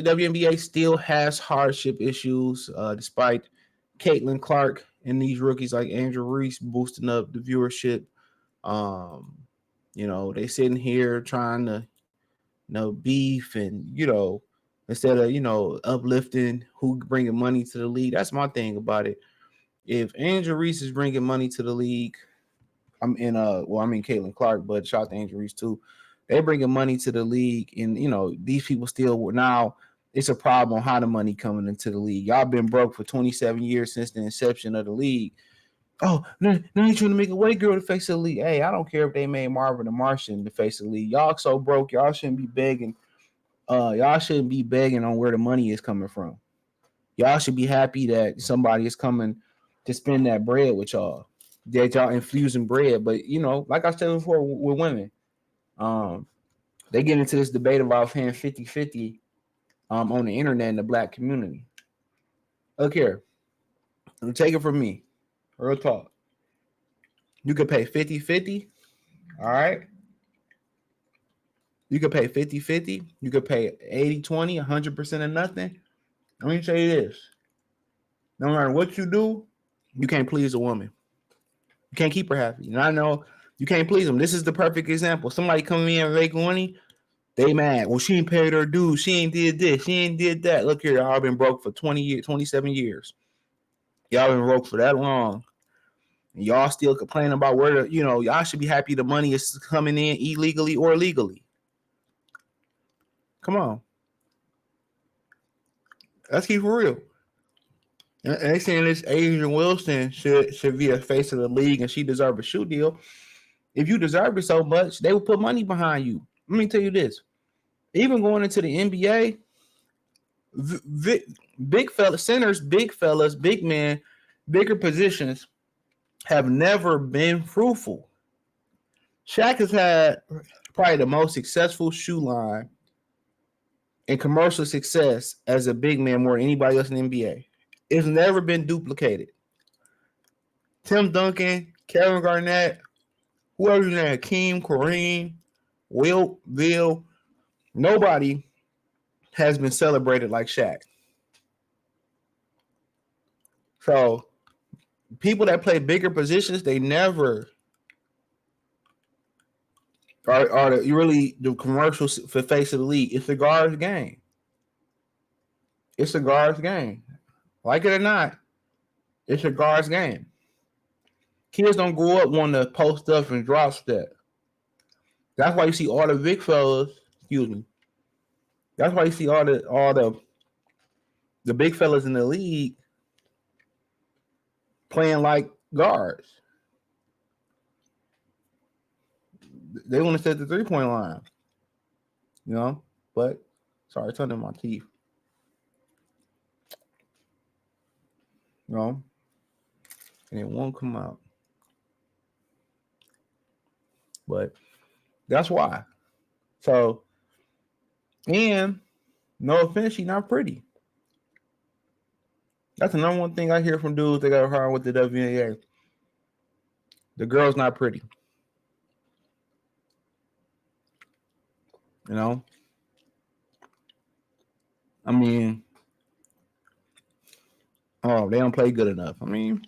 the WNBA still has hardship issues, despite Caitlin Clark and these rookies like Andrew Reese boosting up the viewership. Um, they sitting here trying to, beef and, instead of, uplifting who bringing money to the league. That's my thing about it. If Andrew Reese is bringing money to the league, Caitlin Clark, but shout out to Andrew Reese too. They bringing money to the league, and these people still now. It's a problem on how the money coming into the league. Y'all been broke for 27 years since the inception of the league. Oh, now you trying to make a white girl the face of the league. Hey, I don't care if they made Marvin the Martian the face of the league. Y'all so broke, y'all shouldn't be begging. Y'all shouldn't be begging on where the money is coming from. Y'all should be happy that somebody is coming to spend that bread with y'all. That y'all infusing bread. But like I said before with women, they get into this debate about paying 50-50 on the internet in the black community. Look here. Take it from me. Real talk. You could pay 50-50. All right. You could pay 50-50. You could pay 80-20, 100% of nothing. Let me tell you this. No matter what you do, you can't please a woman. You can't keep her happy. And I know you can't please them. This is the perfect example. Somebody coming in and making money, they mad. Well, she ain't paid her dues. She ain't did this. She ain't did that. Look here, y'all been broke for 20 years, 27 years. Y'all been broke for that long. And y'all still complaining about where y'all should be happy the money is coming in illegally or legally. Come on. Let's keep it real. And they saying this Adrian Wilson should be a face of the league and she deserves a shoe deal. If you deserve it so much, they will put money behind you. Let me tell you this. Even going into the NBA, big fellas, centers, big fellas, big men, bigger positions have never been fruitful. Shaq has had probably the most successful shoe line and commercial success as a big man more than anybody else in the NBA. It's never been duplicated. Tim Duncan, Kevin Garnett, whoever you name, Hakeem, Kareem, Wilt, Bill, nobody has been celebrated like Shaq. So people that play bigger positions, they never are really the commercials for face of the league. It's a guard's game. It's a guard's game. Like it or not, it's a guard's game. Kids don't grow up wanting to post up and drop step. That's why you see all the big fellas. Excuse me. That's why you see all the big fellas in the league playing like guards. They want to set the 3-point line, But sorry, turning my teeth. And it won't come out. But that's why. So, and no offense, she's not pretty. That's the number one thing I hear from dudes that got hard with the WNBA. The girl's not pretty. I mean, they don't play good enough. I mean,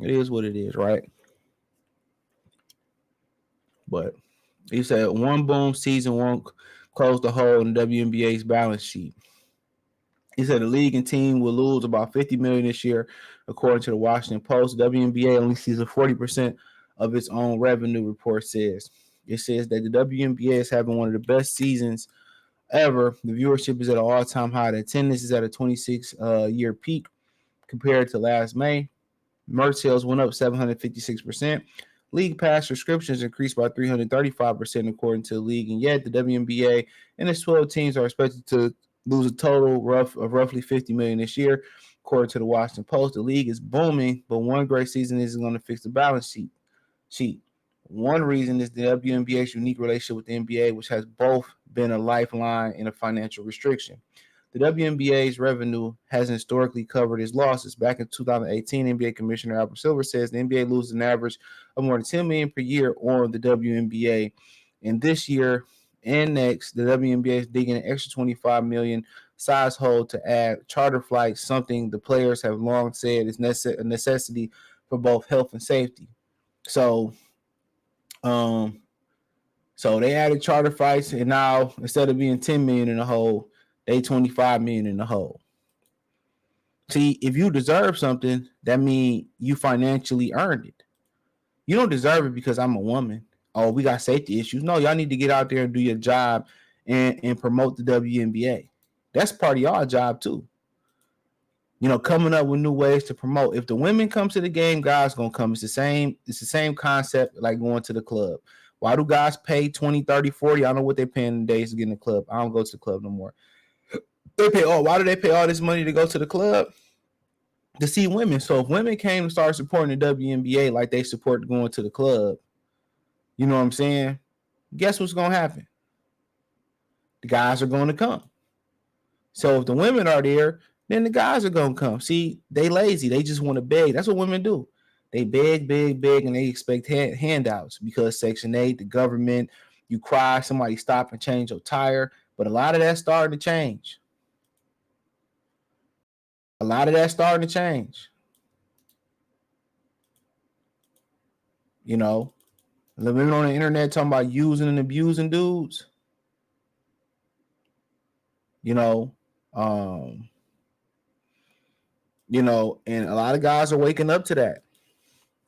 it is what it is, right? But he said one boom season won't close the hole in the WNBA's balance sheet. He said the league and team will lose about $50 million this year, according to the Washington Post. WNBA only sees 40% of its own revenue, report says. It says that the WNBA is having one of the best seasons ever. The viewership is at an all-time high. The attendance is at a 26-year peak compared to last May. Merch sales went up 756%. League pass subscriptions increased by 335%, according to the league. And yet, the WNBA and its 12 teams are expected to lose a total of roughly $50 million this year, according to the Washington Post. The league is booming, but one great season isn't going to fix the balance sheet. One reason is the WNBA's unique relationship with the NBA, which has both been a lifeline and a financial restriction. The WNBA's revenue hasn't historically covered its losses. Back in 2018, NBA Commissioner Albert Silver says the NBA loses an average of more than $10 million per year on the WNBA. And this year, And next, the WNBA is digging an extra 25 million size hole to add charter flights, something the players have long said is a necessity for both health and safety. So, um, so they added charter flights, and now instead of being 10 million in the hole, they 25 million in the hole. See, if you deserve something, that means you financially earned it. You don't deserve it because I'm a woman. Oh, we got safety issues. No, y'all need to get out there and do your job and promote the WNBA. That's part of y'all job too. Coming up with new ways to promote. If the women come to the game, guys gonna come. It's the same concept like going to the club. Why do guys pay 20, 30, 40? I don't know what they're paying days to get in the club. I don't go to the club no more. Why do they pay all this money to go to the club? To see women. So if women came to start supporting the WNBA like they support going to the club, you know what I'm saying? Guess what's going to happen? The guys are going to come. So if the women are there, then the guys are going to come. See, they lazy. They just want to beg. That's what women do. They beg, and they expect handouts because Section 8, the government, you cry, somebody stop and change your tire. But a lot of that's starting to change. The women on the internet talking about using and abusing dudes. And a lot of guys are waking up to that.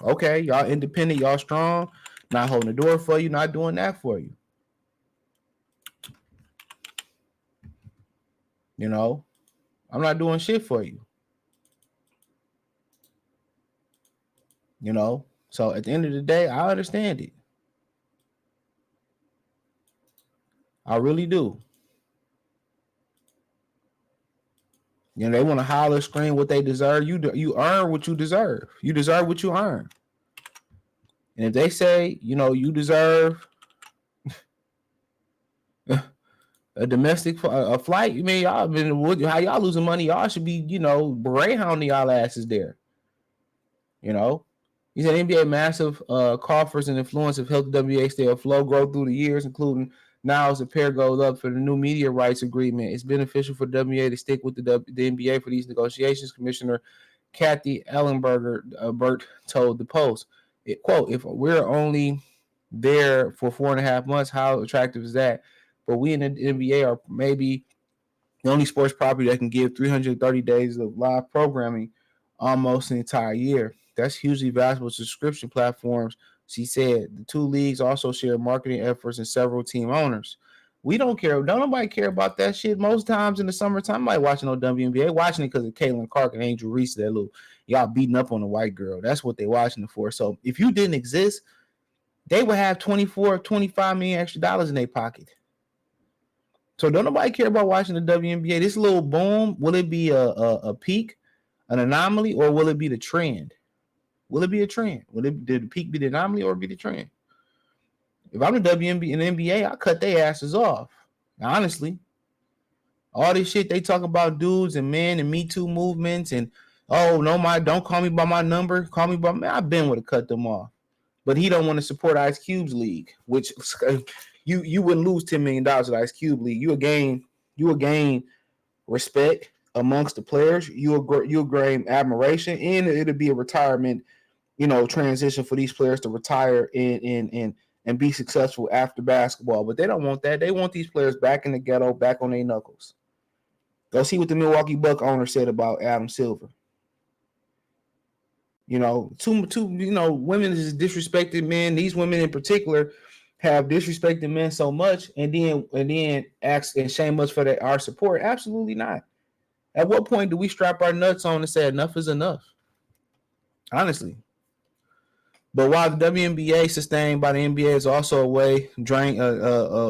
Okay, y'all independent, y'all strong, not holding the door for you, not doing that for you. I'm not doing shit for you. So at the end of the day, I understand it. I really do. They want to holler, scream what they deserve. You earn what you deserve. You deserve what you earn. And if they say, you deserve a domestic flight, y'all been how y'all losing money? Y'all should be, Greyhounding y'all asses there. He said NBA massive coffers and influence have helped the WNBA stay afloat, grow through the years, including now as the pair goes up for the new media rights agreement. It's beneficial for the WNBA to stick with the NBA for these negotiations. Commissioner Kathy Ellenberger Burt told the Post, quote, if we're only there for 4.5 months, how attractive is that? But we in the NBA are maybe the only sports property that can give 330 days of live programming almost an entire year. That's hugely valuable subscription platforms. She said the two leagues also share marketing efforts and several team owners. We don't care. Don't nobody care about that shit. Most times in the summertime, nobody watching no WNBA. Watching it because of Caitlin Clark and Angel Reese, that little y'all beating up on the white girl. That's what they watching it for. So if you didn't exist, they would have 24, 25 million extra dollars in their pocket. So don't nobody care about watching the WNBA. This little boom, will it be a peak, an anomaly, or will it be the trend? Will it be a trend? Did the peak be the anomaly or be the trend? If I'm the WNBA and the NBA, I cut their asses off. Now, honestly, all this shit they talk about dudes and men and Me Too movements and don't call me by my number, call me by man. I've been with to cut them off. But he don't want to support Ice Cube's league, which you wouldn't lose $10 million at Ice Cube league. You will gain respect amongst the players. You'll gain admiration, and it'll be a retirement, transition for these players to retire and be successful after basketball. But they don't want that. They want these players back in the ghetto, back on their knuckles. Go see what the Milwaukee Bucks owner said about Adam Silver. Women is disrespected men. These women in particular have disrespected men so much, and then ask and shame us for our support. Absolutely not. At what point do we strap our nuts on and say enough is enough? Honestly. But while the WNBA sustained by the NBA is also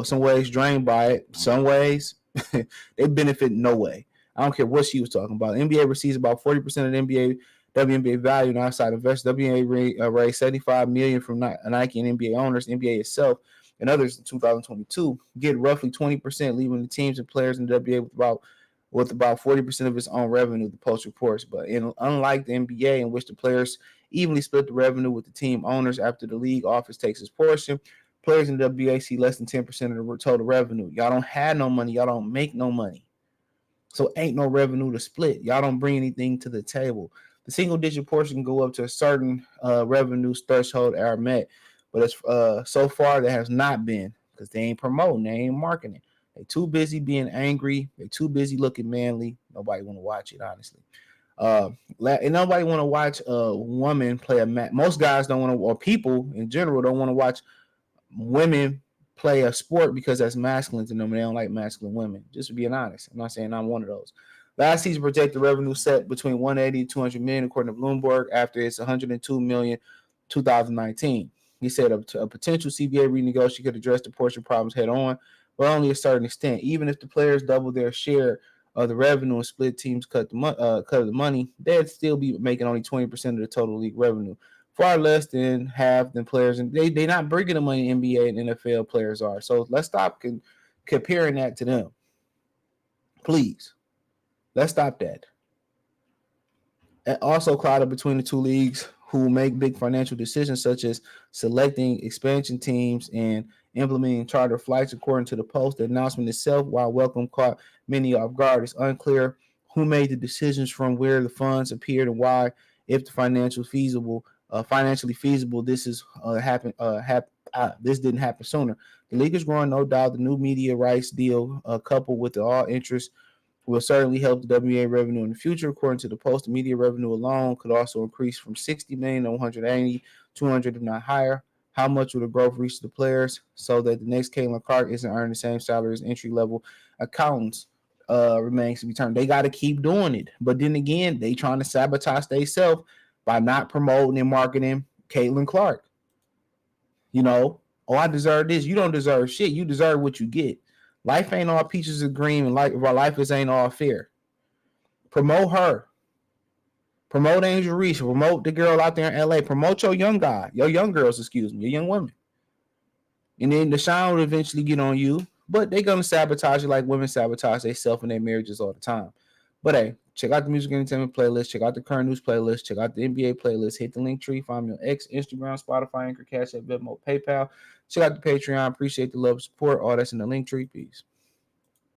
some ways drained by it. Some ways they benefit no way. I don't care what she was talking about. The NBA receives about 40% of the WNBA value and outside investors. WNBA raised $75 million from Nike and NBA owners. The NBA itself and others in 2022 get roughly 20%, leaving the teams and players in the WNBA with about 40% of its own revenue, the Post reports. But unlike the NBA, in which the players evenly split the revenue with the team owners after the league office takes its portion, Players in the WBA see less than 10% of the total revenue. Y'all don't have no money. Y'all don't make no money. So ain't no revenue to split. Y'all don't bring anything to the table. The single digit portion can go up to a certain revenue threshold are met, but it's so far there has not been because they ain't promoting, they ain't marketing. They too busy being angry. They too busy looking manly. Nobody want to watch it, honestly. And nobody want to watch a woman play a match. Most guys don't want to, or people in general don't want to watch women play a sport because that's masculine to them. They don't like masculine women. Just being honest. I'm not saying I'm one of those. Last season projected revenue set between 180 and 200 million according to Bloomberg after its 102 million 2019. He said a potential CBA renegotiation could address the portion problems head on, but only a certain extent. Even if the players double their share of the revenue and split teams cut the money, they'd still be making only 20% of the total league revenue, far less than half than players. And they're not bringing the money NBA and NFL players are. So let's stop comparing that to them. Please. Let's stop that. And also clouded between the two leagues who make big financial decisions such as selecting expansion teams and implementing charter flights. According to the Post, the announcement itself, while welcome, caught many off guard. It's unclear who made the decisions, from where the funds appeared, and why. If the financially feasible, this is this didn't happen sooner. The league is growing, no doubt. The new media rights deal, coupled with the all interest, will certainly help the WNBA revenue in the future. According to the Post, the media revenue alone could also increase from 60 million to 180, 200 if not higher. How much will the growth reach the players so that the next Caitlin Clark isn't earning the same salary as entry level accountants? Remains to be determined. They got to keep doing it, but then again, they trying to sabotage themselves by not promoting and marketing Caitlin Clark. You know, oh, I deserve this. You don't deserve shit. You deserve what you get. Life ain't all peaches and cream, and life ain't all fair. Promote her. Promote Angel Reese. Promote the girl out there in LA. Promote your young girls, your young women. And then the shine will eventually get on you, but they're gonna sabotage you like women sabotage themselves in their marriages all the time. But hey, check out the music entertainment playlist. Check out the current news playlist. Check out the NBA playlist. Hit the link tree. Find me on X, Instagram, Spotify, Anchor, Cash App, Venmo, PayPal. Check out the Patreon. Appreciate the love and support. All that's in the link tree. Peace.